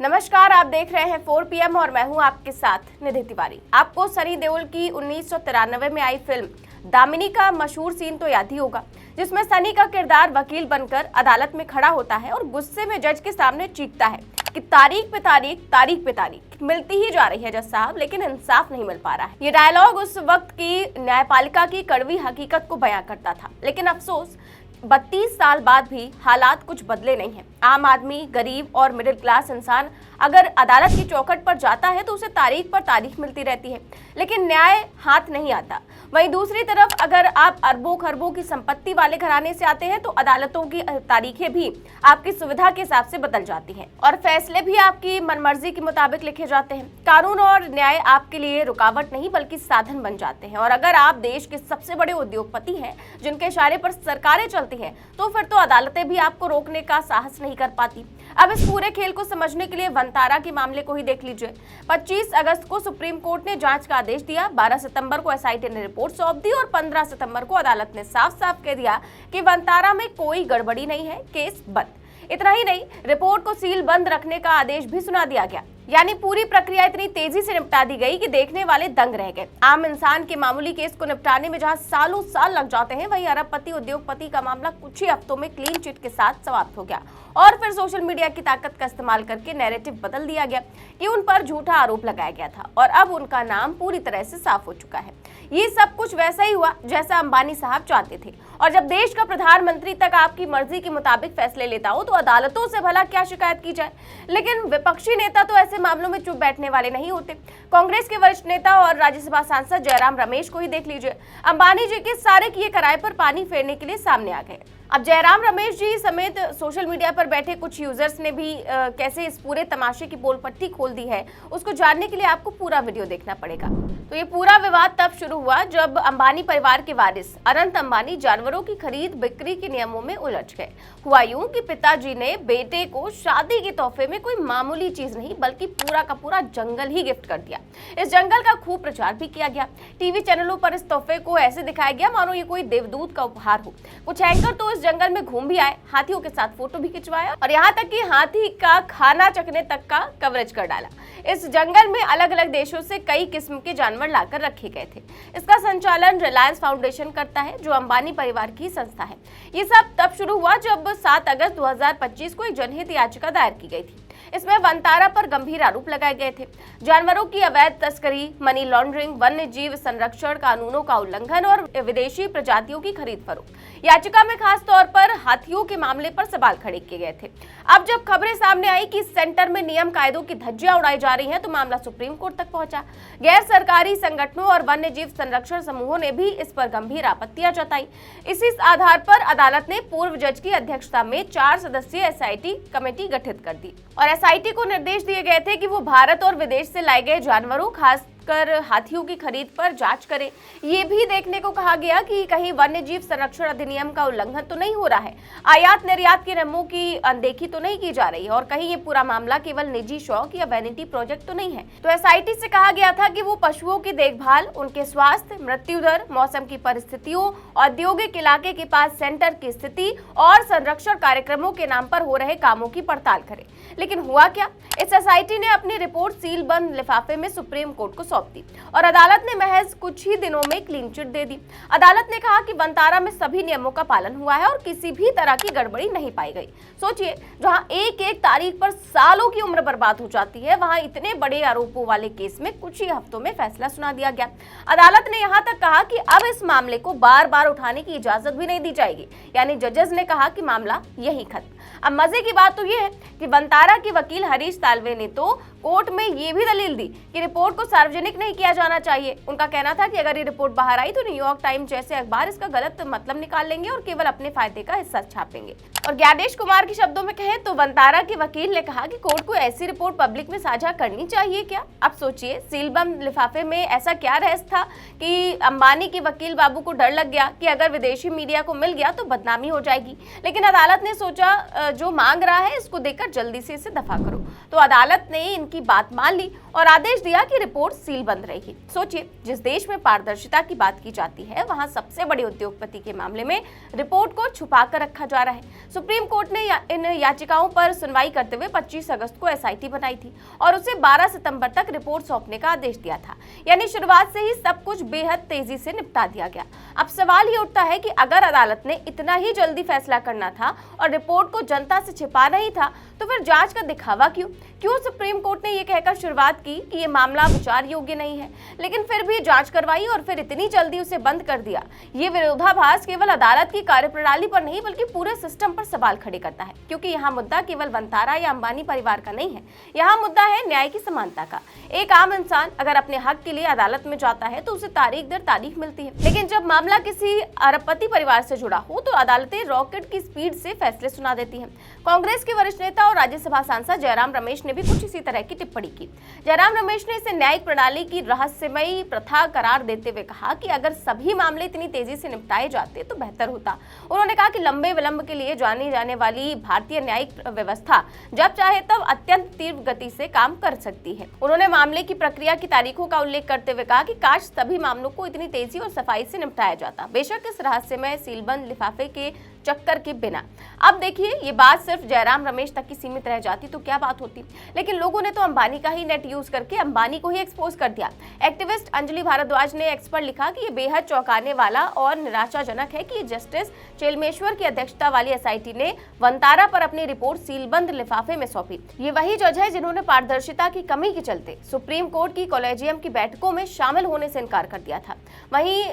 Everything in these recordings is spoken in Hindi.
नमस्कार, आप देख रहे हैं 4 PM और मैं हूं आपके साथ निधि तिवारी। आपको सनी देओल की 1993 में आई फिल्म दामिनी का मशहूर सीन तो याद ही होगा, जिसमें सनी का किरदार वकील बनकर अदालत में खड़ा होता है और गुस्से में जज के सामने चीखता है कि तारीख पे तारीख मिलती ही जा रही है जज साहब, लेकिन इंसाफ नहीं मिल पा रहा है। ये डायलॉग उस वक्त की न्यायपालिका की कड़वी हकीकत को बयां करता था, लेकिन अफसोस 32 साल बाद भी हालात कुछ बदले नहीं हैं। आम आदमी, गरीब और मिडिल क्लास इंसान अगर अदालत की चौखट पर जाता है तो उसे तारीख पर तारीख मिलती रहती है, लेकिन न्याय हाथ नहीं आता। वहीं दूसरी तरफ अगर आप अरबों खरबों की संपत्ति वाले घराने से आते हैं तो अदालतों की तारीखें भी आपकी सुविधा के हिसाब से बदल जाती हैं और फैसले भी आपकी मनमर्जी के मुताबिक लिखे जाते हैं। कानून और न्याय आपके लिए रुकावट नहीं बल्कि साधन बन जाते हैं। और अगर आप देश के सबसे बड़े उद्योगपति हैं जिनके इशारे पर सरकारें चलती हैं, तो फिर तो अदालतें भी आपको रोकने का साहस नहीं कर पाती। अब इस पूरे खेल को समझने के लिए वंतारा के मामले को ही देख लीजिए। 25 अगस्त को सुप्रीम कोर्ट ने जांच का आदेश दिया, 12 सितंबर को SIT ने रिपोर्ट सौंप दी और 15 सितंबर को अदालत ने साफ साफ कह दिया कि वंतारा में कोई गड़बड़ी नहीं है, केस बंद। इतना ही नहीं, रिपोर्ट को सील बंद रखने का आदेश भी सुना दिया गया। यानी पूरी प्रक्रिया इतनी तेजी से निपटा दी गई कि देखने वाले दंग रह गए। आम इंसान के मामूली केस को निपटाने में जहां सालों साल लग जाते हैं, वहीं अरबपति उद्योगपति का मामला कुछ ही हफ्तों में क्लीन चिट के साथ समाप्त हो गया। और फिर सोशल मीडिया की ताकत का इस्तेमाल करके नैरेटिव बदल दिया गया कि उन पर झूठा आरोप लगाया गया था और अब उनका नाम पूरी तरह से साफ हो चुका है। ये सब कुछ वैसा ही हुआ जैसा अंबानी साहब चाहते थे। और जब देश का प्रधानमंत्री तक आपकी मर्जी के मुताबिक फैसले लेता हो तो अदालतों से भला क्या शिकायत की जाए। लेकिन विपक्षी नेता तो ऐसे मामलों में चुप बैठने वाले नहीं होते। कांग्रेस के वरिष्ठ नेता और राज्यसभा सांसद जयराम रमेश को ही देख लीजिए, अंबानी जी के सारे किए कराए पर पानी फेरने के लिए सामने आ गए। अब जयराम रमेश जी समेत सोशल मीडिया पर बैठे कुछ यूजर्स ने भी कैसे इस पूरे तमाशे की पोल पट्टी खोल दी है, उसको जानने के लिए आपको पूरा वीडियो देखना पड़ेगा। तो ये पूरा विवाद तब शुरू हुआ जब अंबानी परिवार के वारिस अनंत अंबानी जानवरों की खरीद बिक्री के नियमों में उलझ गए। हुआ यूं कि पिताजी ने बेटे को शादी के तोहफे में कोई मामूली चीज नहीं बल्कि पूरा का पूरा जंगल ही गिफ्ट कर दिया। इस जंगल का खूब प्रचार भी किया गया। टीवी चैनलों पर इस तोहफे को ऐसे दिखाया गया मानो ये कोई देवदूत का उपहार हो। कुछ एंकर तो इस जंगल में घूम भी आए, हाथियों के साथ फोटो भी खिंचवाया और यहाँ तक कि हाथी का खाना चखने तक का कवरेज कर डाला। इस जंगल में अलग अलग देशों से कई किस्म के जानवर लाकर रखे गए थे। इसका संचालन रिलायंस फाउंडेशन करता है, जो अंबानी परिवार की संस्था है। ये सब तब शुरू हुआ जब 7 अगस्त 2025 को एक जनहित याचिका दायर की गई थी। इसमें वंतारा पर गंभीर आरोप लगाए गए थे। जानवरों की अवैध तस्करी, मनी लॉन्ड्रिंग, वन्य जीव संरक्षण कानूनों का उल्लंघन और विदेशी प्रजातियों की खरीद फरोख्त। याचिका में खास तौर पर हाथियों के मामले पर सवाल खड़े किए गए थे। अब जब खबरें सामने आई कि सेंटर में नियम कायदों की धज्जियां उड़ाई जा रही हैं, तो मामला सुप्रीम कोर्ट तक पहुंचा। गैर सरकारी संगठनों और वन्य जीव संरक्षण समूहों ने भी इस पर गंभीर आपत्तियां जताई। इसी आधार पर अदालत ने पूर्व जज की अध्यक्षता में 4 सदस्यीय SIT कमेटी गठित कर दी और SIT को निर्देश दिए गए थे कि वो भारत और विदेश से लाए गए जानवरों, खास कर हाथियों की खरीद पर जांच करें। ये भी देखने को कहा गया कि कहीं वन्य जीव संरक्षण अधिनियम का उल्लंघन तो नहीं हो रहा है, आयात निर्यात के नियमों की अनदेखी तो नहीं की जा रही है और कहीं ये पूरा मामला केवल निजी शौक या वैनिटी प्रोजेक्ट तो नहीं है। तो SIT से कहा गया था कि वो पशुओं की देखभाल, उनके स्वास्थ्य, मृत्यु दर, मौसम की परिस्थितियों, औद्योगिक इलाके के पास सेंटर की स्थिति और संरक्षण कार्यक्रमों के नाम पर हो रहे कामों की पड़ताल करे। लेकिन हुआ क्या, इस SIT ने अपनी रिपोर्ट सील बंद लिफाफे में सुप्रीम कोर्ट को सौंप दी और अदालत ने महज कुछ ही दिनों में क्लीन चिट दे दी। अदालत ने कहा कि वंतारा में सभी नियमों का पालन हुआ है और किसी भी तरह की गड़बड़ी नहीं पाई गई। सोचिए, जहां एक एक तारीख पर सालों की उम्र बर्बाद हो जाती है, वहां इतने बड़े आरोपों वाले केस में कुछ ही हफ्तों में फैसला सुना दिया गया। अदालत ने यहां तक कहा कि अब इस मामले को बार बार उठाने की इजाजत भी नहीं दी जाएगी। यानी जजेस ने कहा कि मामला यहीं खत्म। अब मजे की बात तो यह है कि वंतारा के वकील हरीश साल्वे ने तो कोर्ट में ये भी दलील दी कि रिपोर्ट को सार्वजनिक नहीं किया जाना चाहिए। उनका कहना था कि अगर ये रिपोर्ट बाहर आई तो न्यूयॉर्क टाइम्स जैसे अखबार इसका गलत मतलब निकाल लेंगे और केवल अपने फायदे का हिस्सा छापेंगे। और ज्ञानेश कुमार के शब्दों में कहें तो वंतारा के वकील ने कहा कि कोर्ट को ऐसी रिपोर्ट पब्लिक में साझा करनी चाहिए क्या। अब सोचिए, सीलबंद लिफाफे में ऐसा क्या रहस्य था कि अंबानी के वकील बाबू को डर लग गया कि अगर विदेशी मीडिया को मिल गया तो बदनामी हो जाएगी। लेकिन अदालत ने सोचा जो मांग रहा है इसको देकर जल्दी से इसे दफा करो। तो अदालत ने इनकी बात मान ली और आदेश दिया कि रिपोर्ट सील बंद रहेगी। सोचिए, जिस देश में पारदर्शिता की बात की जाती है वहां सबसे बड़े उद्योगपति के मामले में रिपोर्ट को छुपा कर रखा जा रहा है। सुप्रीम कोर्ट ने इन याचिकाओं पर सुनवाई करते हुए 25 अगस्त को एसआईटी बनाई थी और उसे 12 सितंबर तक रिपोर्ट सौंपने का आदेश दिया था। यानी शुरुआत से ही सब कुछ बेहद तेजी से निपटा दिया गया। अब सवाल ये उठता है कि अगर अदालत ने इतना ही जल्दी फैसला करना था और रिपोर्ट को जनता से छिपाना ही था, तो फिर जांच का दिखावा क्यों? सुप्रीम कोर्ट ने यह कहकर शुरुआत की कि ये मामला विचार योग्य नहीं है, लेकिन फिर भी जांच करवाई और फिर इतनी जल्दी उसे बंद कर दिया? ये विरोधाभास केवल अदालत की कार्यप्रणाली पर नहीं बल्कि पूरे सिस्टम पर सवाल खड़े करता है, क्योंकि यहाँ मुद्दा केवल वंतारा या अंबानी परिवार का नहीं है, यहाँ मुद्दा है न्याय की समानता का। एक आम इंसान अगर अपने हक के लिए अदालत में जाता है तो उसे तारीख दर तारीख मिलती है, लेकिन जब मामला किसी अरबपति परिवार से जुड़ा हो तो अदालतें रॉकेट की स्पीड से फैसले सुना देती हैं। कांग्रेस के वरिष्ठ नेता और राज्यसभा सांसद जयराम रमेश ने भी कुछ इसी तरह की टिप्पणी की। जयराम रमेश ने इसे न्यायिक प्रणाली की रहस्यमयी प्रथा करार देते हुए कहा कि अगर सभी मामले इतनी तेजी से निपटाए जाते तो बेहतर होता। उन्होंने कहा कि लंबे विलंब के लिए जानी जाने वाली भारतीय न्यायिक व्यवस्था जब चाहे तब अत्यंत तीव्र गति से काम कर सकती है। उन्होंने मामले की प्रक्रिया की तारीखों का उल्लेख करते हुए कहा कि काश सभी मामलों को इतनी तेजी और सफाई से निपटाया जाता, बेशक इस रहस्यमय सीलबंद लिफाफे के चक्कर के बिना। अब देखिए, ये बात सिर्फ जयराम रमेश तक की सीमित रह जाती तो क्या बात होती, लेकिन लोगों ने तो अंबानी का ही नेट यूज करके अंबानी को ही एक्सपोज कर दिया। एक्टिविस्ट अंजलि भारद्वाज ने एक्स पर लिखा कि ये बेहद चौंकाने वाला और निराशाजनक है कि जस्टिस चेलमेश्वर की अध्यक्षता वाली एसआईटी ने वंतारा पर अपनी रिपोर्ट सीलबंद लिफाफे में सौंपी। ये वही जज है जिन्होंने पारदर्शिता की कमी के चलते सुप्रीम कोर्ट की कॉलेजियम की बैठकों में शामिल होने से इनकार कर दिया था। वहीं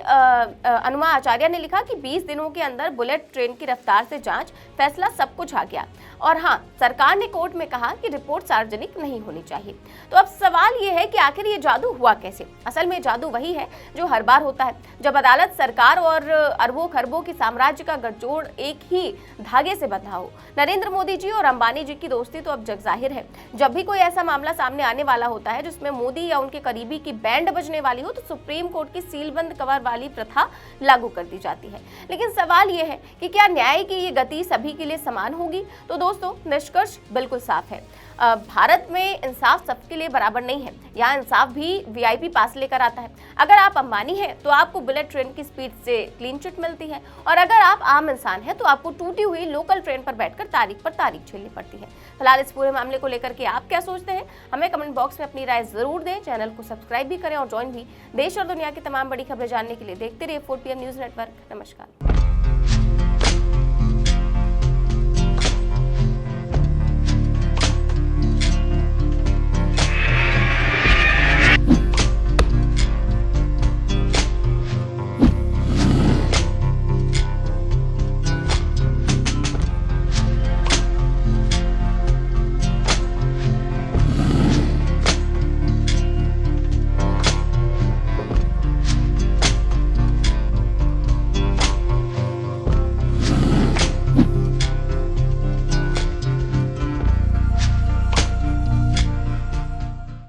अनुमा आचार्य ने लिखा कि 20 दिनों के अंदर बुलेट ट्रेन की रफ्तार से जांच, फैसला सब कुछ आ गया। और हाँ, सरकार ने कोर्ट में कहा कि रिपोर्ट सार्वजनिक नहीं होनी चाहिए। तो अब सवाल ये है कि आखिर ये जादू हुआ कैसे? असल में जादू वही है जो हर बार होता है जब अदालत, सरकार और अरबों खरबों की साम्राज्य का गठजोड़ एक ही धागे से बंधा हो। नरेंद्र मोदी जी और अंबानी जी की दोस्ती तो अब जग जाहिर है। जब भी कोई ऐसा मामला सामने आने वाला होता है जिसमें मोदी या उनके करीबी की बैंड बजने वाली हो तो सुप्रीम कोर्ट की सीलबंद कवर वाली प्रथा लागू कर दी जाती है। लेकिन सवाल ये है कि क्या न्याय की ये गति सभी के लिए समान होगी? तो दोस्तों, निष्कर्ष बिल्कुल साफ है। भारत में इंसाफ सबके लिए बराबर नहीं है। यहाँ इंसाफ भी वीआईपी पास लेकर आता है। अगर आप अंबानी हैं तो आपको बुलेट ट्रेन की स्पीड से क्लीन चिट मिलती है, और अगर आप आम इंसान हैं तो आपको टूटी हुई लोकल ट्रेन पर बैठकर तारीख पर तारीख झेलनी पड़ती है। फिलहाल इस पूरे मामले को लेकर के आप क्या सोचते हैं? हमें कमेंट बॉक्स में अपनी राय जरूर दें। चैनल को सब्सक्राइब भी करें और ज्वाइन भी। देश और दुनिया की तमाम बड़ी खबरें जानने के लिए देखते रहिए 4PM न्यूज नेटवर्क। नमस्कार।